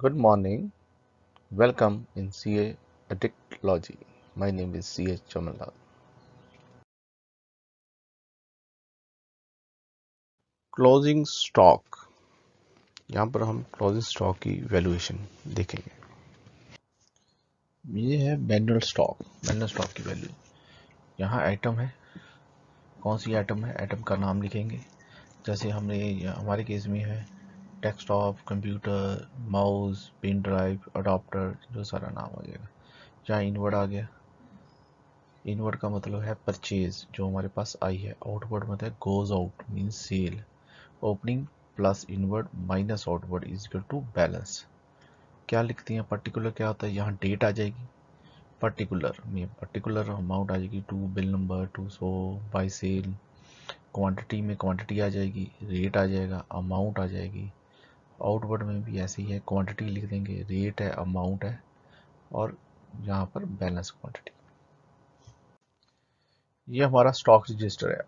Good morning. Welcome in CA Addictology. My name is CH Chamalal. Closing stock, यहाँ पर हम closing stock की valuation देखेंगे। ये है मैनुअल स्टॉक की वैल्यू। यहाँ आइटम है, कौन सी आइटम है, आइटम का नाम लिखेंगे। जैसे हमारे केस में है desktop, computer, mouse, pen drive, adapter, जो सारा नाम आ जाएगा। यहाँ इनवर्ड आ गया। इनवर्ड का मतलब है परचेज, जो हमारे पास आई है। आउटवर्ड मतलब goes out mean sale. Opening plus inward minus outward is equal to balance. क्या लिखती हैं, पर्टिकुलर क्या होता है, यहाँ डेट आ जाएगी। पर्टिकुलर अमाउंट आ जाएगी, to bill number 200 by sale. Quantity में क्वांटिटी आ जाएगी, रेट आ जाएगा, अमाउंट आ जाएगी। आउटवर्ड में भी ऐसे ही है, क्वांटिटी लिख देंगे, रेट है, अमाउंट है, और यहाँ पर बैलेंस क्वांटिटी। ये हमारा स्टॉक रजिस्टर है।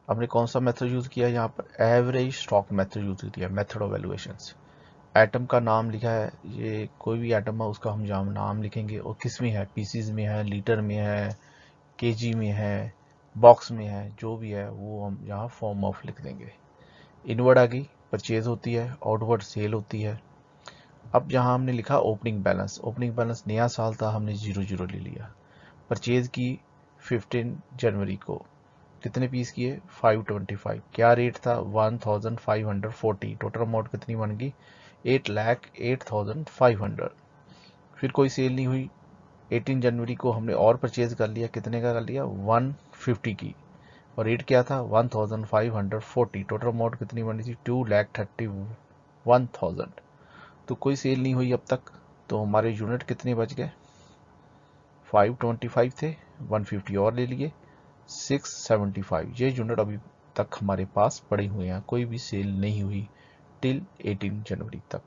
हमने कौन सा मेथड यूज किया है, यहाँ पर एवरेज स्टॉक मेथड यूज किया, मेथड ऑफ वैल्यूएशंस। एटम का नाम लिखा है, ये कोई भी एटम है उसका हम जहाँ नाम लिखेंगे, और किस में है, पीसीज में है, लीटर में है, केजी में है, बॉक्स में है, जो भी है वो हम यहाँ फॉर्म ऑफ लिख देंगे। इनवर्ड आ गई, परचेज होती है, आउटवर्ड सेल होती है। अब जहाँ हमने लिखा ओपनिंग बैलेंस नया साल था, हमने 00 ले लिया। परचेज की 15 जनवरी को, कितने पीस किए, 525। क्या रेट था, 1540। टोटल अमाउंट कितनी बन गई, 8,08,500। फिर कोई सेल नहीं हुई। 18 जनवरी को हमने और परचेज कर लिया, कितने का कर लिया, 150 की, और रेट क्या था, 1540। टोटल अमाउंट कितनी बनी थी, 2,31,000। तो कोई सेल नहीं हुई अब तक, तो हमारे यूनिट कितने बच गए, 525 थे, 150 और ले लिए, 675। ये यूनिट अभी तक हमारे पास पड़े हुए हैं, कोई भी सेल नहीं हुई टिल 18 जनवरी तक।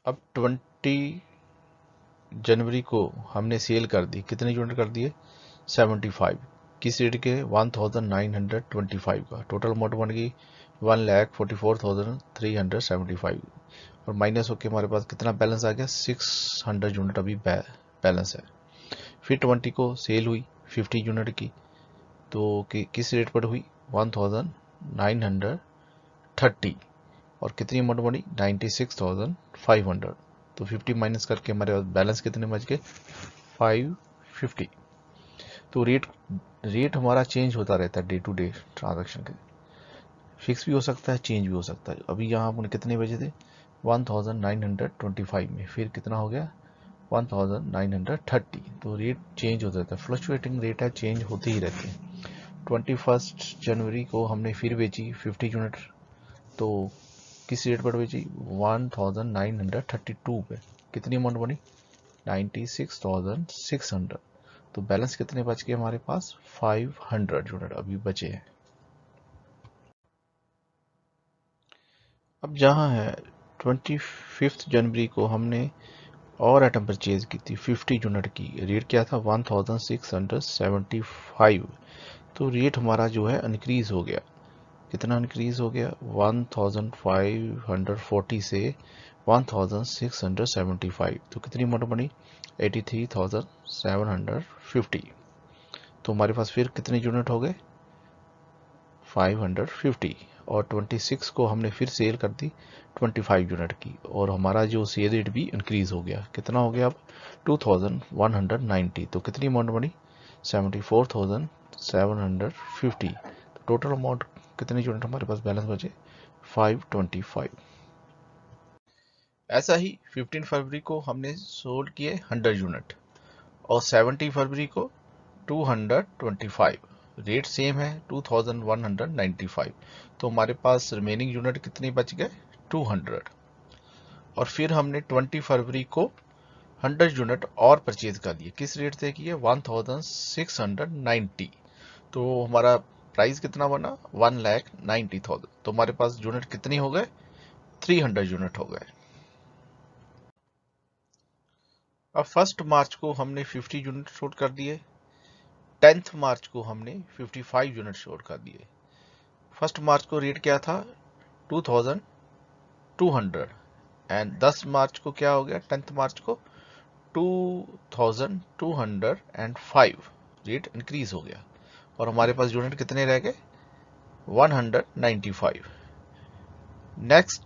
अब 20 जनवरी को हमने सेल कर दी, कितने यूनिट कर दिए, 75। किस रेट के, 1925 का। टोटल अमाउंट बन गई 1,44,375, और माइनस होके हमारे पास कितना बैलेंस आ गया, 600 यूनिट अभी बैलेंस है। फिर 20 को सेल हुई 50 यूनिट की, तो किस रेट पर हुई, 1930, और कितनी अमाउंट बनी, 96,500। तो 50 माइनस करके हमारे पास बैलेंस कितने बच गए, 550। तो रेट हमारा चेंज होता रहता है डे टू डे ट्रांजैक्शन के, फिक्स भी हो सकता है, चेंज भी हो सकता है। अभी यहाँ अपने कितने बजे थे, 1925 में, फिर कितना हो गया, 1930। तो रेट चेंज होता रहता है, फ्लक्चुएटिंग रेट है, चेंज होती ही रहती है। 21 जनवरी को हमने फिर बेची 50 यूनिट, तो किस रेट पर बेची, 1932 पे। कितनी अमाउंट बनी, 96,600। तो बैलेंस कितने बच गए हमारे पास, 500 यूनिट अभी बचे हैं। अब जहाँ है 25 जनवरी को हमने और आइटम परचेज की थी 50 यूनिट की, रेट क्या था, 1675। तो रेट हमारा जो है इंक्रीज हो गया, कितना इंक्रीज हो गया, 1540 से 1675। तो कितनी अमाउंट बनी, 83,750। तो हमारे पास फिर कितने यूनिट हो गए, 550। और 26 को हमने फिर सेल कर दी 25 यूनिट की, और हमारा जो सेल रेट भी इंक्रीज हो गया, कितना हो गया अब, 2190। तो कितनी अमाउंट बनी, 74,750। तो टोटल अमाउंट कितने यूनिट हमारे पास बैलेंस बचे, 525। ऐसा ही 15 फरवरी को हमने सोल्ड किए 100 यूनिट, और 17 फरवरी को 225। रेट सेम है, 2195। तो हमारे पास रिमेनिंग यूनिट कितने बच गए, 200। और फिर हमने 20 फरवरी को 100 यूनिट और परचेज कर लिए, किस रेट से किए, 1690। तो हमारा प्राइस कितना बना, 1,90,000। तो हमारे पास यूनिट कितनी हो गए, 300 यूनिट हो गए। अब 1 मार्च को हमने 50 यूनिट शॉर्ट कर दिए, 10 मार्च को हमने 55 यूनिट शॉर्ट कर दिए। 1 मार्च को रेट क्या था, 2200 एंड 10 मार्च को क्या हो गया, 10 मार्च को 2205 रेट इंक्रीज हो गया और हमारे पास यूनिट कितने रह गए, 195। नेक्स्ट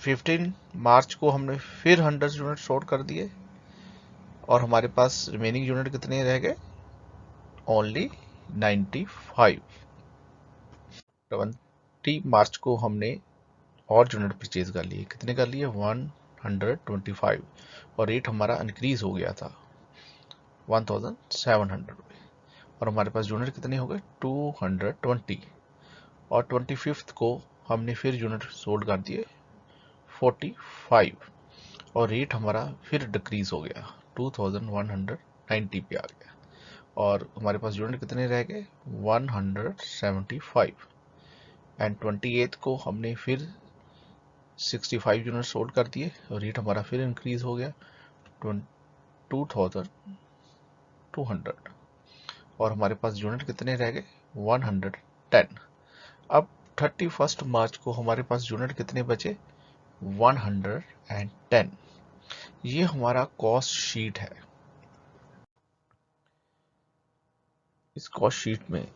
15 मार्च को हमने फिर 100 यूनिट शॉर्ट कर दिए और हमारे पास रिमेनिंग यूनिट कितने रह गए, ओनली 95। 20 मार्च को हमने और यूनिट परचेज कर लिए, कितने कर लिए, 125 और रेट हमारा इंक्रीज हो गया था 1700 और हमारे पास यूनिट कितने हो गए, 220 और 25 को हमने फिर यूनिट सोल्ड कर दिए 45 और रेट हमारा फिर डिक्रीज हो गया 2190 पे आ गया और हमारे पास यूनिट कितने रह गए, 175 एंड 28 को हमने फिर 65 यूनिट सोल्ड कर दिए और रेट हमारा फिर इंक्रीज हो गया 2200 और हमारे पास यूनिट कितने रह गए, 110। अब 31 मार्च को हमारे पास यूनिट कितने बचे, 110। ये हमारा कॉस्ट शीट है। इस कॉस्ट शीट में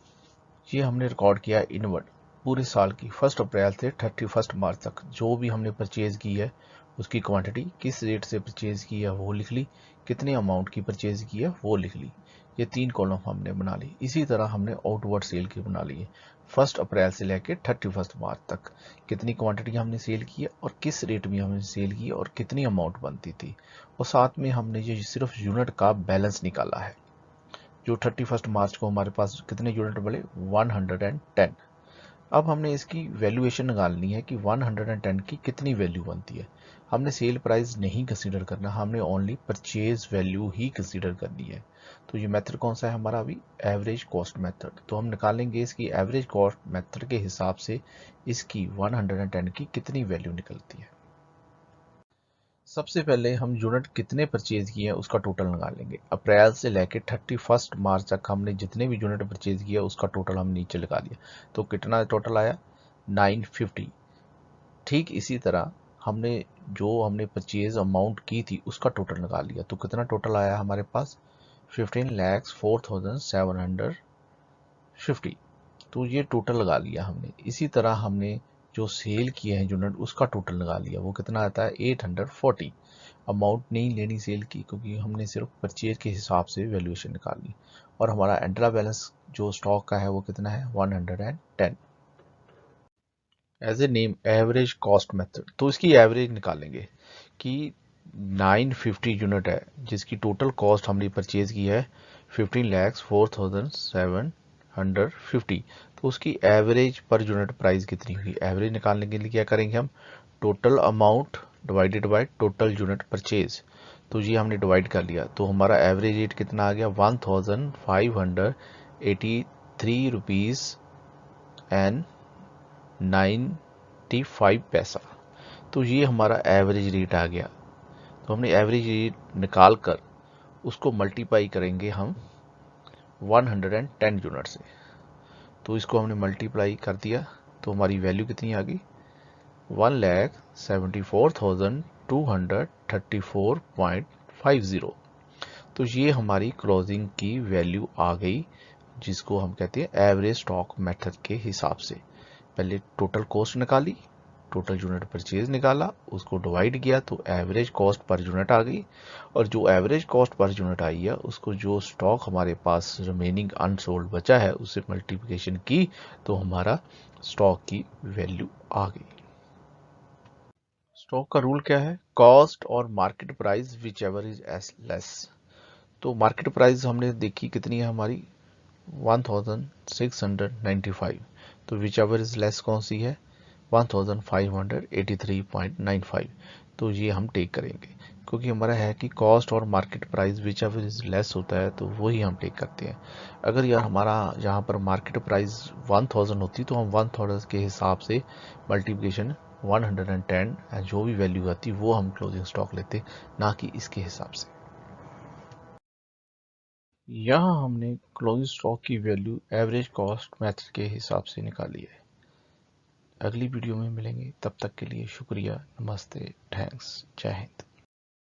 ये हमने रिकॉर्ड किया इनवर्ड पूरे साल की 1 अप्रैल से 31 मार्च तक जो भी हमने परचेज की है उसकी क्वांटिटी, किस रेट से परचेज की है वो लिख ली, कितने अमाउंट की परचेज की है वो लिख ली। ये 3 कॉलम हमने बना ली। इसी तरह हमने आउटवर्ड सेल की बना ली है 1 अप्रैल से लेकर 31 मार्च तक, कितनी क्वांटिटी हमने सेल की है और किस रेट में हमने सेल की और कितनी अमाउंट बनती थी। और साथ में हमने ये सिर्फ यूनिट का बैलेंस निकाला है। जो 31 मार्च को हमारे पास कितने यूनिट बने, 110। अब हमने इसकी वैल्यूएशन निकालनी है कि 110 की कितनी वैल्यू बनती है। हमने सेल प्राइस नहीं कंसीडर करना, हमने ओनली परचेज वैल्यू ही कंसीडर करनी है। तो ये मेथड कौन सा है हमारा, अभी एवरेज कॉस्ट मेथड। तो हम निकालेंगे इसकी एवरेज कॉस्ट मेथड के हिसाब से इसकी 110 की कितनी वैल्यू निकलती है। सबसे पहले हम यूनिट कितने परचेज किए हैं उसका टोटल निकाल लेंगे। अप्रैल से लेकर 31 मार्च तक हमने जितने भी यूनिट परचेज किया उसका टोटल हम नीचे लगा दिया। तो कितना टोटल आया, 950। ठीक इसी तरह हमने परचेज अमाउंट की थी उसका टोटल निकाल लिया। तो कितना टोटल आया हमारे पास, 15,04,750। तो ये टोटल लगा लिया हमने। इसी तरह हमने जो सेल किए हैं यूनिट उसका टोटल लगा लिया, वो कितना आता है, 840। अमाउंट नहीं लेनी सेल की क्योंकि हमने सिर्फ परचेज के हिसाब से वैल्यूएशन निकालनी। और हमारा एंट्रा बैलेंस जो स्टॉक का है वो कितना है, 110। As a name average cost method, तो इसकी एवरेज निकालेंगे कि 950 यूनिट है जिसकी टोटल कॉस्ट हमने परचेज की है 15,04,750। तो उसकी एवरेज पर यूनिट प्राइस कितनी हुई। एवरेज निकालने के लिए क्या करेंगे हम, total amount divided by total unit purchase. तो ये हमने डिवाइड कर लिया तो हमारा एवरेज रेट कितना आ गया, 1583 रुपीज एंड 95 पैसा। तो ये हमारा एवरेज रेट आ गया। तो हमने एवरेज रेट निकाल कर उसको मल्टीप्लाई करेंगे हम 110 यूनिट से। तो इसको हमने मल्टीप्लाई कर दिया तो हमारी वैल्यू कितनी आ गई, 1,74,234.50। तो ये हमारी क्लोजिंग की वैल्यू आ गई जिसको हम कहते हैं एवरेज स्टॉक मेथड के हिसाब से। पहले टोटल कॉस्ट निकाली, टोटल यूनिट परचेज निकाला, उसको डिवाइड किया तो एवरेज कॉस्ट पर यूनिट आ गई। और जो एवरेज कॉस्ट पर यूनिट आई है उसको जो स्टॉक हमारे पास रिमेनिंग अनसोल्ड बचा है उससे मल्टीप्लिकेशन की तो हमारा स्टॉक की वैल्यू आ गई। स्टॉक का रूल क्या है, कॉस्ट और market price which ever is S less. तो मार्केट प्राइस हमने देखी कितनी है हमारी, 1695। तो विच एवर इज लेस कौन सी है, 1583.95। तो ये हम टेक करेंगे क्योंकि हमारा है कि कॉस्ट और market price which ever is less होता है तो वही हम टेक करते हैं। अगर यार हमारा यहाँ पर मार्केट प्राइस 1000 होती तो हम 1000 के हिसाब से मल्टीप्लिकेशन 110 जो भी वैल्यू आती वो हम क्लोजिंग स्टॉक लेते, ना कि इसके हिसाब से। यहाँ हमने क्लोजिंग स्टॉक की वैल्यू एवरेज कॉस्ट मेथड के हिसाब से निकाली है। अगली वीडियो में मिलेंगे, तब तक के लिए शुक्रिया, नमस्ते, थैंक्स, जय हिंद।